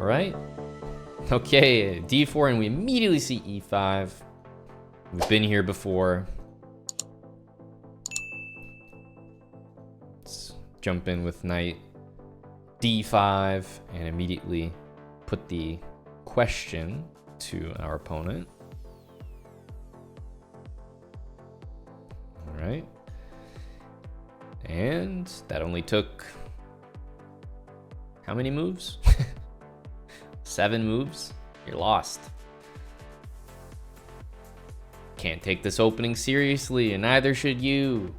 right. Okay, d4, and we immediately see e5. We've been here before. Let's jump in with knight d5 and immediately put the question to our opponent. All right. And that only took how many moves? 7 moves. You're lost. Can't take this opening seriously, and neither should you.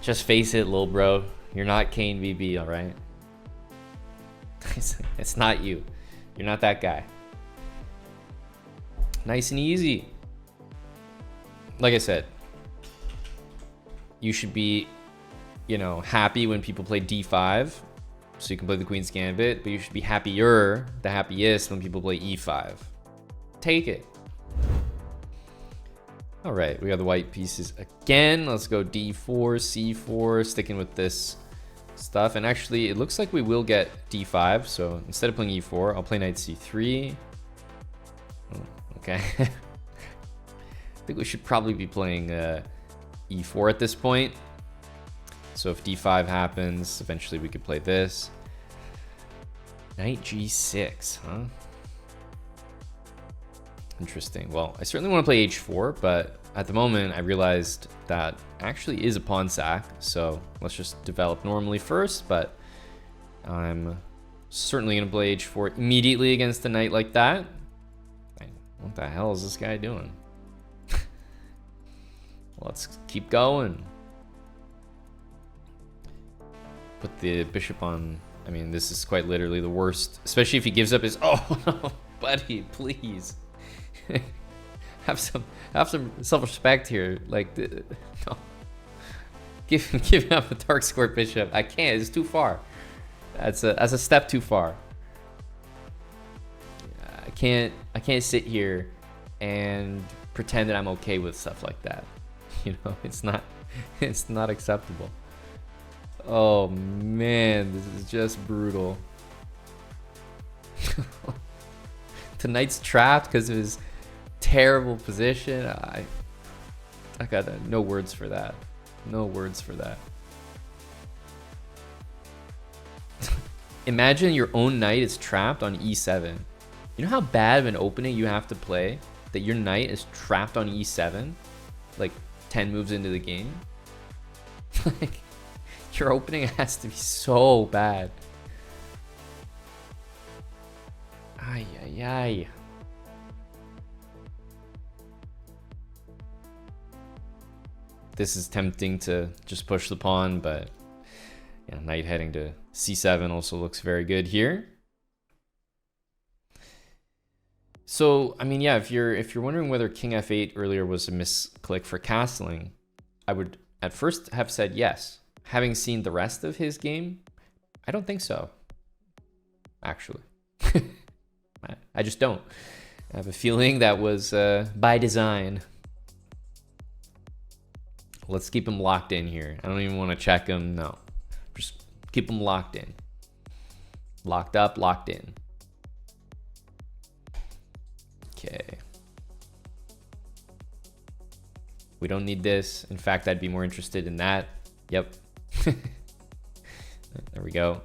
Just face it, lil bro. You're not Kane VB, alright? It's not you. You're not that guy. Nice and easy. Like I said, you should be, you know, happy when people play d5, so you can play the Queen's Gambit, but you should be happier, the happiest, when people play e5. Take it. All right, we got the white pieces again. Let's go d4, c4, sticking with this stuff. And actually, it looks like we will get d5, so instead of playing e4, I'll play knight c3. Oh, okay. I think we should probably be playing e4 at this point. So if d5 happens, eventually we could play this. Knight g6, huh? Interesting. Well, I certainly want to play h4, but at the moment I realized that actually is a pawn sack. So let's just develop normally first, but I'm certainly going to play h4 immediately against a knight like that. What the hell is this guy doing? Let's keep going. Put the bishop on. I mean, this is quite literally the worst, especially if he gives up his. Oh no, buddy, please. have some self-respect here. Like, no. Give up a dark square bishop. I can't. It's too far. That's a step too far. I can't sit here and pretend that I'm okay with stuff like that. You know, it's not acceptable. Oh man, this is just brutal. Tonight's trapped because of his terrible position. I got no words for that. No words for that. Imagine your own knight is trapped on e7. You know how bad of an opening you have to play that your knight is trapped on e7? Like 10 moves into the game? Like, your opening has to be so bad. Ay, ay, ay. This is tempting to just push the pawn, but yeah, knight heading to c7 also looks very good here. So, I mean, yeah, if you're wondering whether king f8 earlier was a misclick for castling, I would at first have said yes. Having seen the rest of his game, I don't think so, actually. I just don't. I have a feeling that was by design. Let's keep him locked in here. I don't even want to check him. No, just keep him locked in. Locked up, locked in. Okay. We don't need this. In fact, I'd be more interested in that. Yep. There we go.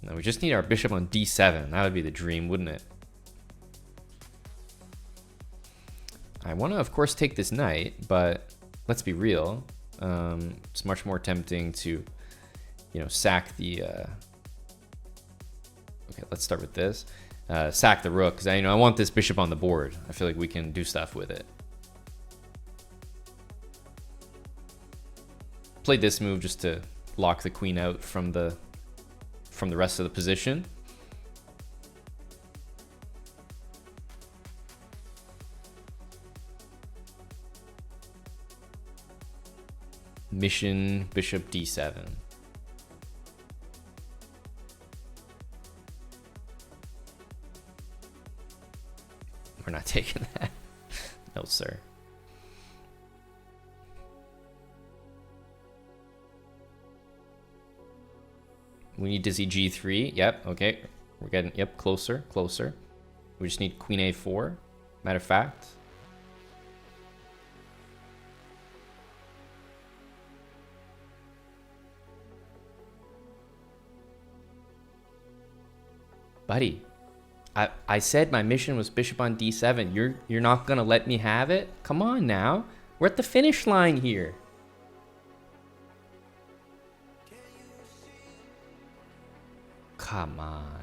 Now we just need our bishop on d7. That would be the dream, wouldn't it? I want to, of course, take this knight, but let's be real. It's much more tempting to, you know, sack the... Okay, let's start with this. Sack the rook, because I want this bishop on the board. I feel like we can do stuff with it. Played this move just to lock the queen out from the rest of the position. Mission bishop d7. We're not taking that. No, sir. We need to see g3. Yep, okay. We're getting, yep, closer, closer. We just need queen a4, matter of fact. Buddy, I said my mission was bishop on d7. You're not gonna let me have it? Come on now. We're at the finish line here. Come on.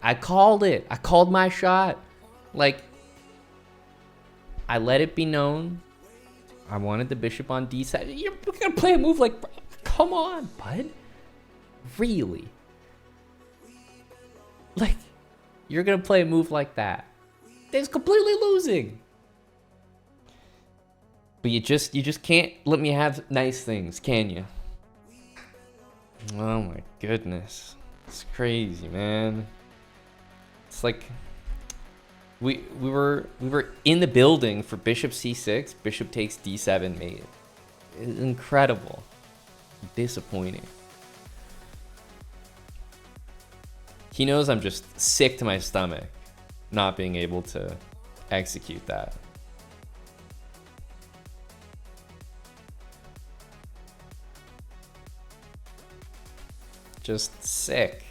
I called it. I called my shot. Like, I let it be known. I wanted the bishop on d7. You're gonna play a move like, come on, bud. Really? Like, you're gonna play a move like that. It's completely losing. But you just can't let me have nice things, can you? Oh my goodness. It's crazy, man. It's like we were in the building for bishop c6, bishop takes d7 mate. It's incredible. Disappointing. He knows I'm just sick to my stomach not being able to execute that. Just sick.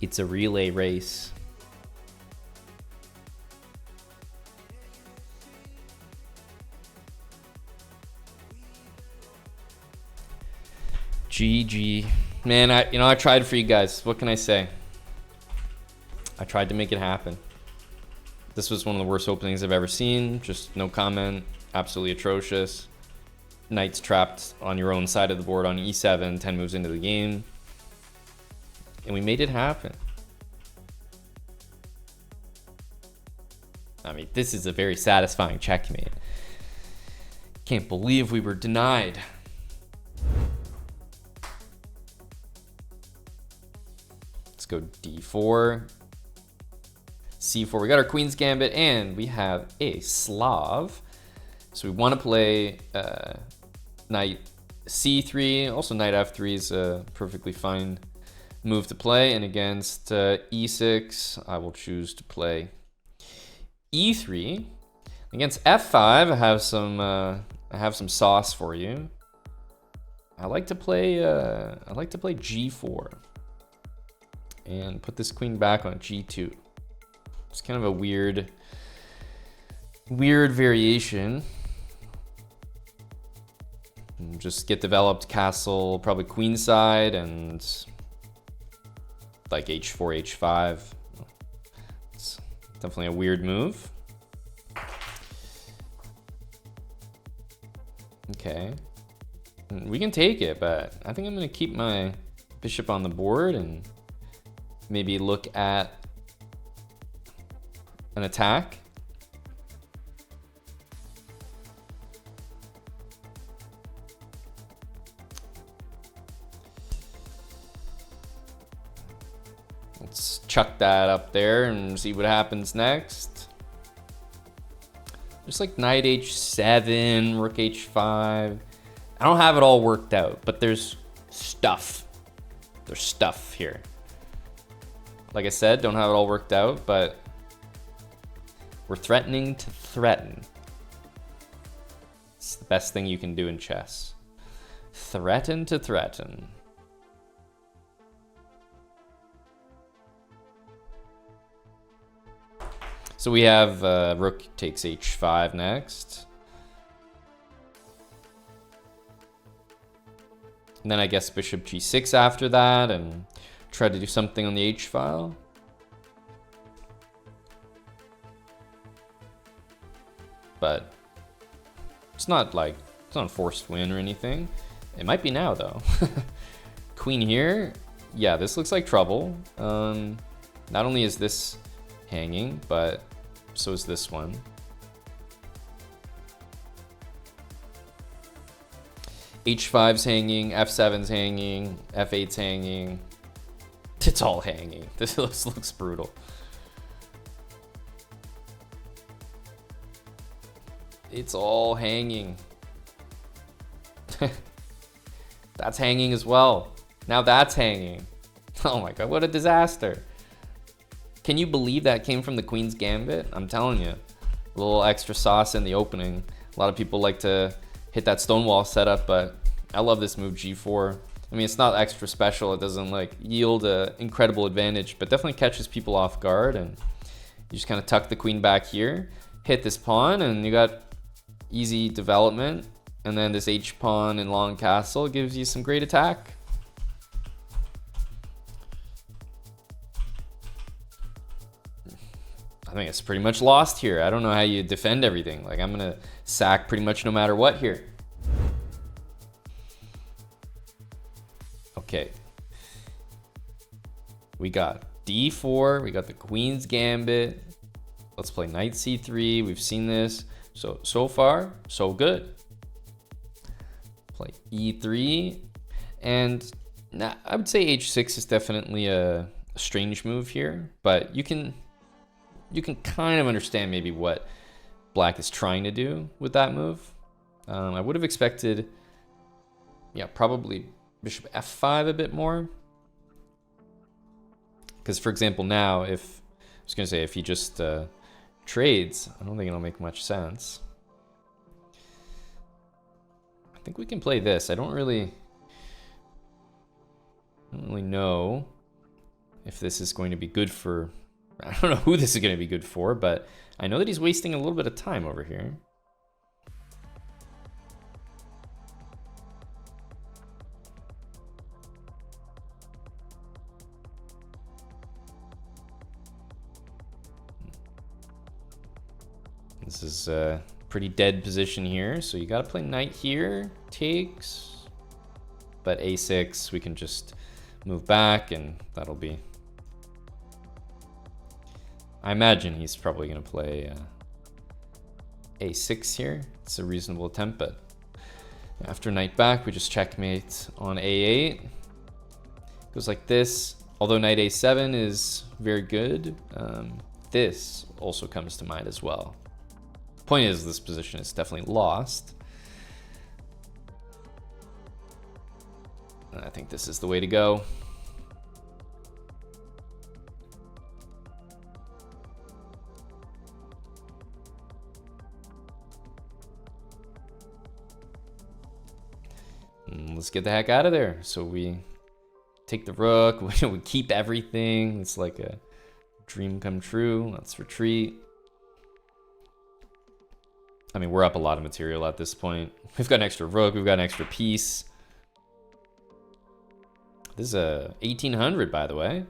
It's a relay race. GG. Man, I tried for you guys. What can I say? I tried to make it happen. This was one of the worst openings I've ever seen. Just no comment. Absolutely atrocious. Knight's trapped on your own side of the board on e7, 10 moves into the game. And we made it happen. I mean, this is a very satisfying checkmate. Can't believe we were denied. Let's go d4. c4. We got our Queen's Gambit, and we have a Slav. So we want to play knight c3. Also, knight f3 is a perfectly fine move to play, and against e6 I will choose to play e3. Against f5 I have some sauce for you. I like to play g4 and put this queen back on g2. It's kind of a weird variation. And just get developed castle, probably queenside, and like h4, h5. It's definitely a weird move. Okay. We can take it, but I think I'm going to keep my bishop on the board and maybe look at an attack. Let's chuck that up there and see what happens next. Just like knight h7, rook h5. I don't have it all worked out, but there's stuff. There's stuff here. Like I said, don't have it all worked out, but we're threatening to threaten. It's the best thing you can do in chess. Threaten to threaten. So we have rook takes h5 next. And then I guess bishop g6 after that, and try to do something on the h file. But it's not a forced win or anything. It might be now though. queen here. Yeah, this looks like trouble. Not only is this hanging, but so is this one. H5's hanging, F7's hanging, F8's hanging. It's all hanging. This looks brutal. It's all hanging. That's hanging as well. Now that's hanging. Oh my god, what a disaster. Can you believe that came from the Queen's Gambit? I'm telling you. A little extra sauce in the opening. A lot of people like to hit that stonewall setup, but I love this move, G4. I mean, it's not extra special. It doesn't like yield an incredible advantage, but definitely catches people off guard. And you just kind of tuck the queen back here, hit this pawn, and you got easy development. And then this H pawn in long castle gives you some great attack. I think it's pretty much lost here. I don't know how you defend everything. Like, I'm gonna sack pretty much no matter what here. Okay. We got D4, we got the Queen's Gambit. Let's play Knight C3. We've seen this. So far, so good. Play E3. And now I would say H6 is definitely a strange move here, but you can kind of understand maybe what Black is trying to do with that move. I would have expected, yeah, probably Bishop F5 a bit more. Because, for example, now if he just trades, I don't think it'll make much sense. I think we can play this. I don't really know if this is going to be good for. I don't know who this is going to be good for, but I know that he's wasting a little bit of time over here. This is a pretty dead position here, so you got to play knight here. Takes, but A6, we can just move back, and that'll be. I imagine he's probably going to play A6 here. It's a reasonable attempt, but after knight back, we just checkmate on A8. Goes like this. Although knight A7 is very good, this also comes to mind as well. Point is, this position is definitely lost. And I think this is the way to go. Let's get the heck out of there. So we take the rook, we keep everything. It's like a dream come true. Let's retreat. I mean, we're up a lot of material at this point. We've got an extra rook, we've got an extra piece. This is a 1800, by the way.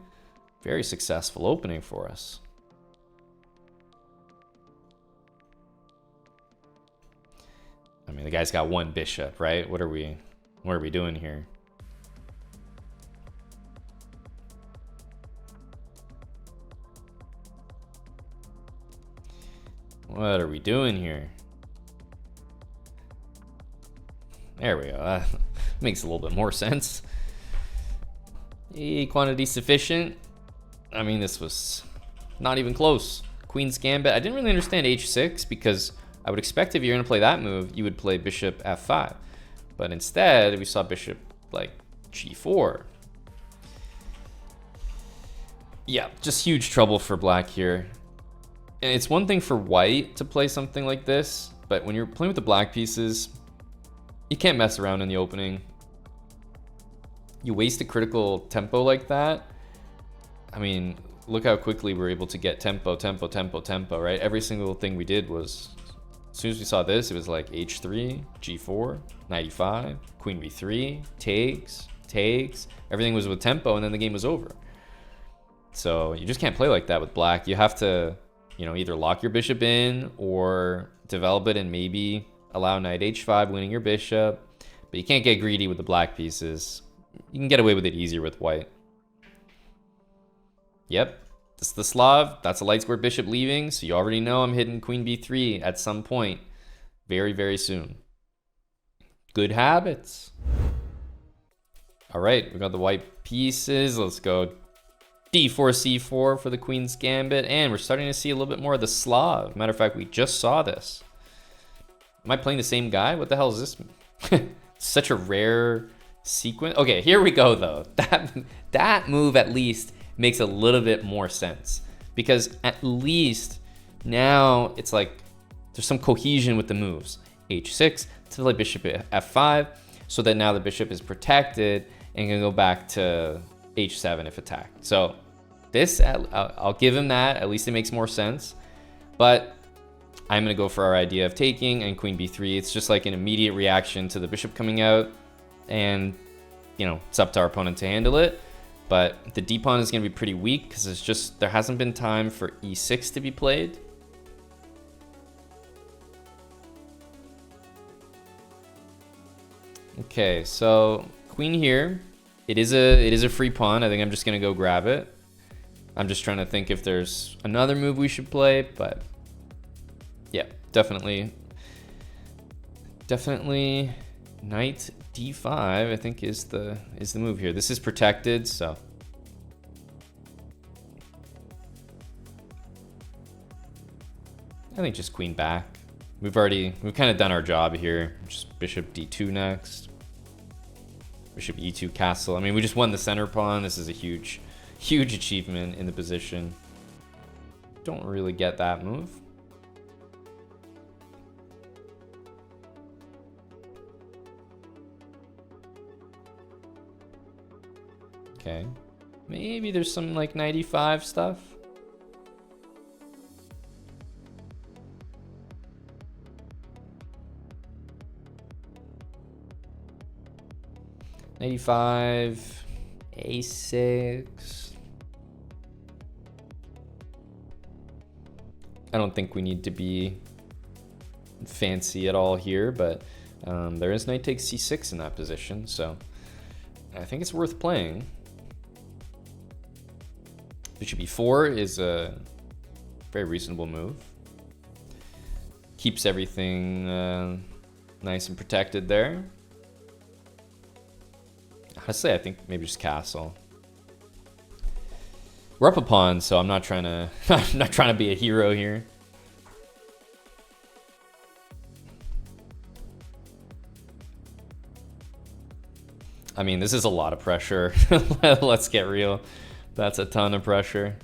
Very successful opening for us. I mean, the guy's got one bishop, right? What are we doing here? What are we doing here? There we go. That makes a little bit more sense. Quantity sufficient. I mean, this was not even close. Queen's Gambit. I didn't really understand H6 because I would expect if you're going to play that move, you would play Bishop F5. But instead, we saw Bishop like G4. Yeah, just huge trouble for Black here. And it's one thing for White to play something like this, but when you're playing with the Black pieces, you can't mess around in the opening. You waste a critical tempo like that. I mean, look how quickly we're able to get tempo, right? Every single thing we did was, as soon as we saw this, it was like H3, G4, 95, Queen B3, takes. Everything was with tempo, and then the game was over. So you just can't play like that with Black. You have to, either lock your bishop in or develop it and maybe allow knight H5 winning your bishop. But you can't get greedy with the Black pieces. you can get away with it easier with white. Yep, this is the Slav. That's a light square bishop leaving, so you already know I'm hitting queen b3 at some point very, very soon. Good habits. All right, we got the white pieces. Let's go d4, c4 for the Queen's Gambit, and we're starting to see a little bit more of the Slav. Matter of fact, we just saw this. Am I playing the same guy? What the hell is this? Such a rare sequence. Okay, here we go though. That move at least makes a little bit more sense, because at least now it's like there's some cohesion with the moves. H6 to play bishop f5, so that now the bishop is protected and can go back to h7 if attacked. So this, I'll give him that. At least it makes more sense. But I'm going to go for our idea of taking and queen b3. It's just like an immediate reaction to the bishop coming out. And, you know, it's up to our opponent to handle it. But the d-pawn is going to be pretty weak because it's just, there hasn't been time for e6 to be played. Okay, so queen here. It is a free pawn. I think I'm just going to go grab it. I'm just trying to think if there's another move we should play, but yeah, definitely knight d5 I think is the move here. This is protected, so I think just queen back. We've kind of done our job here. Just bishop d2 next. Bishop e2 castle. I mean, we just won the center pawn. This is a huge achievement in the position. Don't really get that move. Okay. Maybe there's some like 95 stuff. '85, A6. I don't think we need to be fancy at all here, but there is knight takes c6 in that position, so I think it's worth playing. Bishop e4 is a very reasonable move. Keeps everything nice and protected there. Honestly, I think maybe just castle. We're up a pawn, so I'm not trying to be a hero here. I mean, this is a lot of pressure. Let's get real. That's a ton of pressure.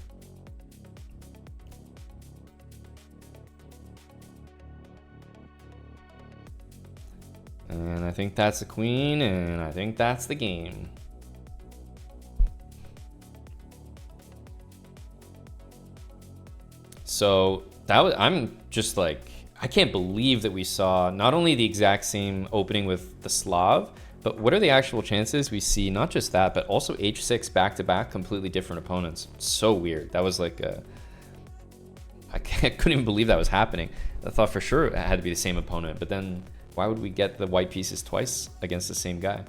And I think that's the queen, and I think that's the game. So that was, I'm just like, I can't believe that we saw not only the exact same opening with the Slav, but what are the actual chances we see not just that, but also h6 back-to-back, completely different opponents. So weird. That was like I couldn't even believe that was happening. I thought for sure it had to be the same opponent, but then why would we get the white pieces twice against the same guy?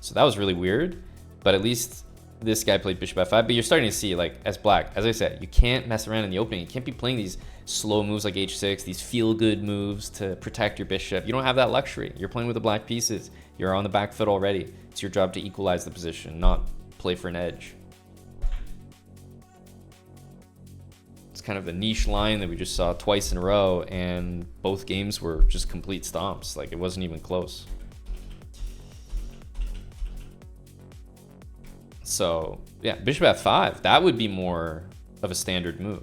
So that was really weird, but at least this guy played bishop f5. But you're starting to see, like, as black, as I said, you can't mess around in the opening. You can't be playing these slow moves like h6, these feel-good moves to protect your bishop. You don't have that luxury. You're playing with the black pieces. You're on the back foot already. It's your job to equalize the position, not play for an edge. It's kind of a niche line that we just saw twice in a row, and both games were just complete stomps. Like, it wasn't even close. So yeah, bishop f5, that would be more of a standard move.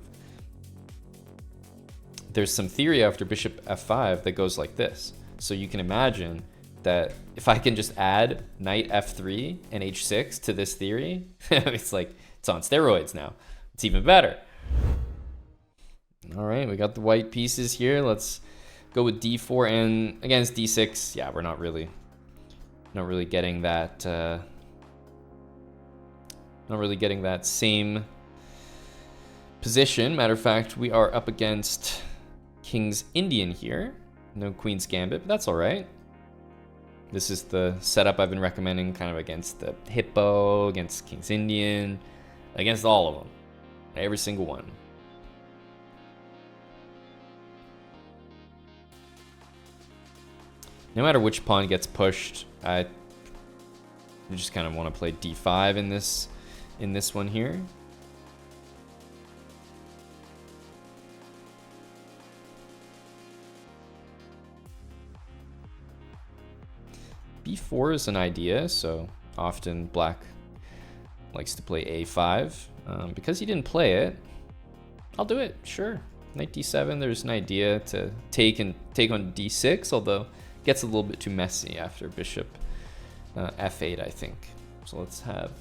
There's some theory after bishop f5 that goes like this. So you can imagine that if I can just add knight f3 and h6 to this theory, it's like, it's on steroids now. It's even better. All right, we got the white pieces here. Let's go with d4, and against d6, yeah, we're not really getting that same position. Matter of fact, we are up against King's Indian here. No Queen's Gambit, but that's all right. This is the setup I've been recommending kind of against the Hippo, against King's Indian, against all of them. Every single one. No matter which pawn gets pushed, I just kind of want to play d5 in this one here. b4 is an idea, so often black likes to play a5. Because he didn't play it, I'll do it, sure. Knight d7, there's an idea to take on d6, although it gets a little bit too messy after bishop f8, I think. So let's have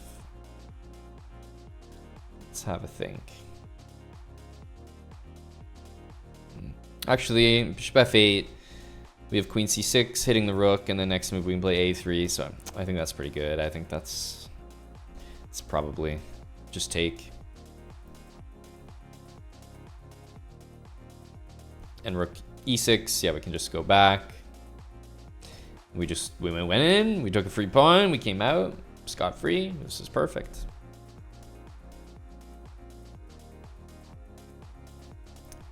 a think. Actually, bishop f8, we have queen c6 hitting the rook, and the next move we can play a3, so I think that's pretty good. I think it's probably just take. And rook e6, yeah, we can just go back. We went in, we took a free pawn, we came out scot-free. This is perfect.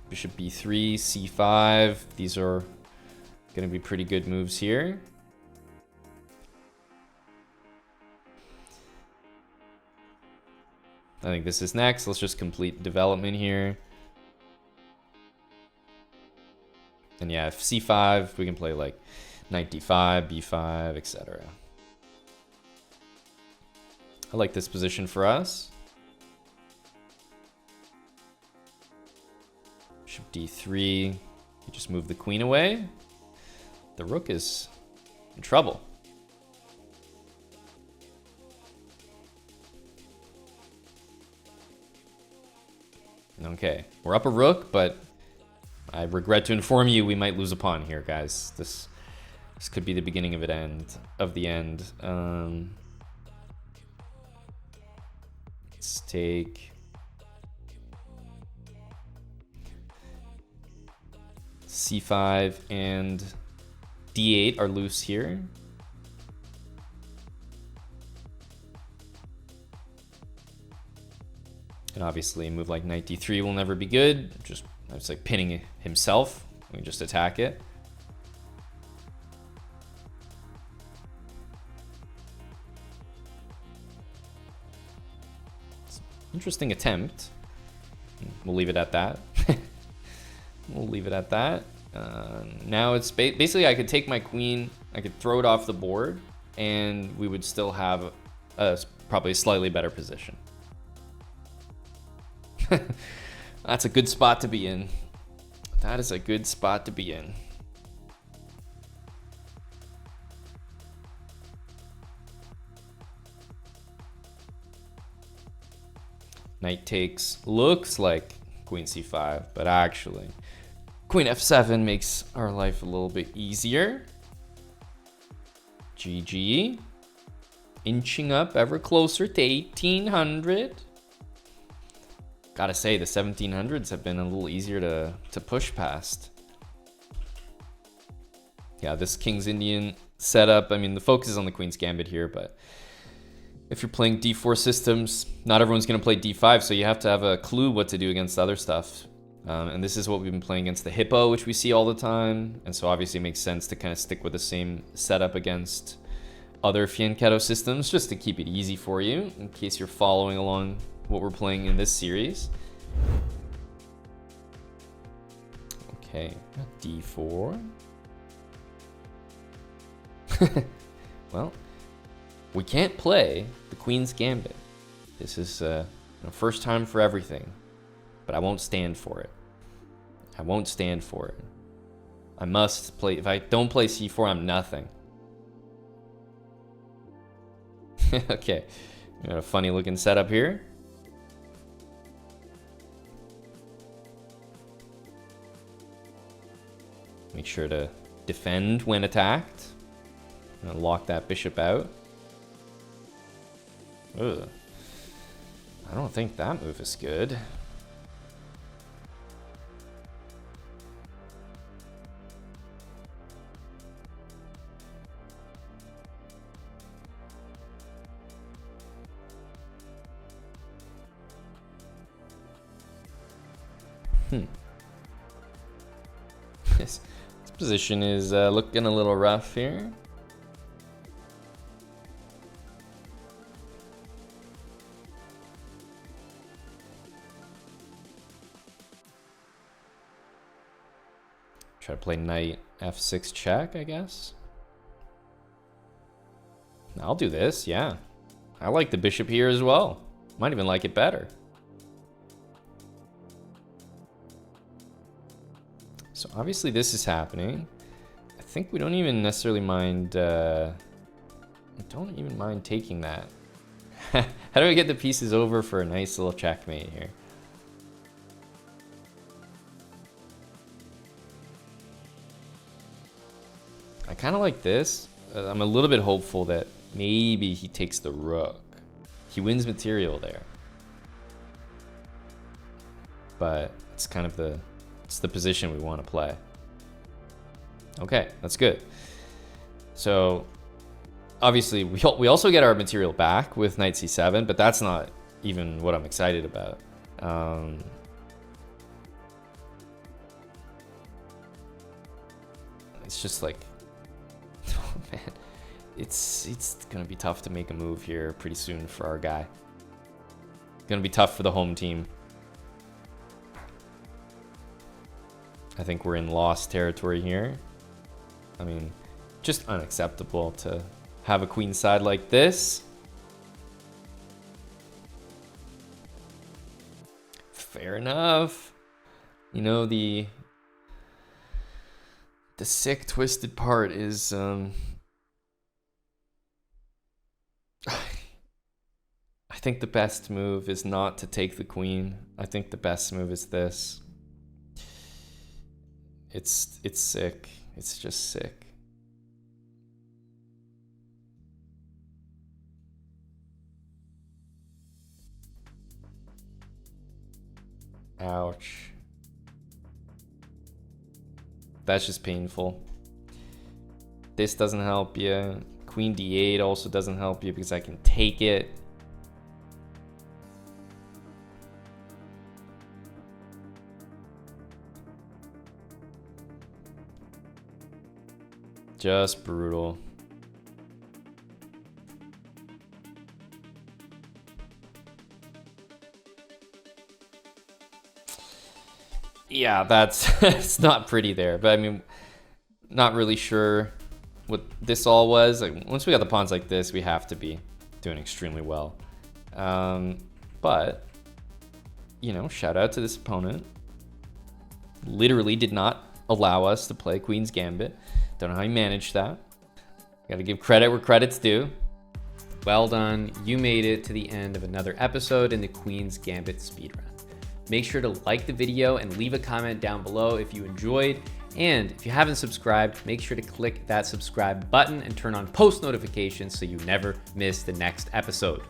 Bishop b3, c5, these are gonna be pretty good moves here. I think this is next. Let's just complete development here. And yeah, if c5, we can play like knight d5, b5, etc. I like this position for us. Bishop d3, you just move the queen away. The rook is in trouble. Okay, we're up a rook, but I regret to inform you we might lose a pawn here, guys. This could be the beginning of the end. Let's take c5 and d8 are loose here. And obviously a move like knight d3 will never be good. It's like pinning himself. We just attack it. It's an interesting attempt. We'll leave it at that. We'll leave it at that. Now it's basically I could take my queen, I could throw it off the board, and we would still have probably a slightly better position. That's a good spot to be in. That is a good spot to be in. Knight takes looks like queen c5, but actually queen f7 makes our life a little bit easier. GG. Inching up ever closer to 1800. Gotta say, the 1700s have been a little easier to push past. Yeah, this King's Indian setup, I mean, the focus is on the Queen's Gambit here, but if you're playing d4 systems, not everyone's gonna play d5, so you have to have a clue what to do against other stuff. And this is what we've been playing against the Hippo, which we see all the time, and so obviously it makes sense to kind of stick with the same setup against other Fianchetto systems, just to keep it easy for you, in case you're following along what we're playing in this series. Okay, d4. Well, we can't play the Queen's Gambit. This is first time for everything, but I won't stand for it. I won't stand for it. I must play. If I don't play c4, I'm nothing. Okay, we got a funny looking setup here. Make sure to defend when attacked. And lock that bishop out. Ugh. I don't think that move is good. This position is looking a little rough here. Try to play knight f6 check, I guess. I'll do this, yeah. I like the bishop here as well. Might even like it better. So obviously this is happening. I think we don't even necessarily mind, I don't even mind taking that. How do we get the pieces over for a nice little checkmate here? I kind of like this. I'm a little bit hopeful that maybe he takes the rook. He wins material there. But it's kind of the position we want to play. Okay, that's good. So obviously we also get our material back with knight c7, but that's not even what I'm excited about. It's just like, oh man, it's gonna be tough to make a move here pretty soon for our guy. Gonna be tough for the home team. I think we're in lost territory here. I mean, just unacceptable to have a queen side like this. Fair enough. You know, the sick, twisted part is I think the best move is not to take the queen. I think the best move is this. It's sick. It's just sick. Ouch. That's just painful. This doesn't help you. Queen d8 also doesn't help you because I can take it. Just brutal. Yeah, that's it's not pretty there, but I mean, not really sure what this all was. Like, once we got the pawns like this, we have to be doing extremely well. But you know, shout out to this opponent. Literally did not allow us to play Queen's Gambit. Don't know how he managed that. Gotta give credit where credit's due. Well done. You made it to the end of another episode in the Queen's Gambit speedrun. Make sure to like the video and leave a comment down below if you enjoyed. And if you haven't subscribed, make sure to click that subscribe button and turn on post notifications so you never miss the next episode.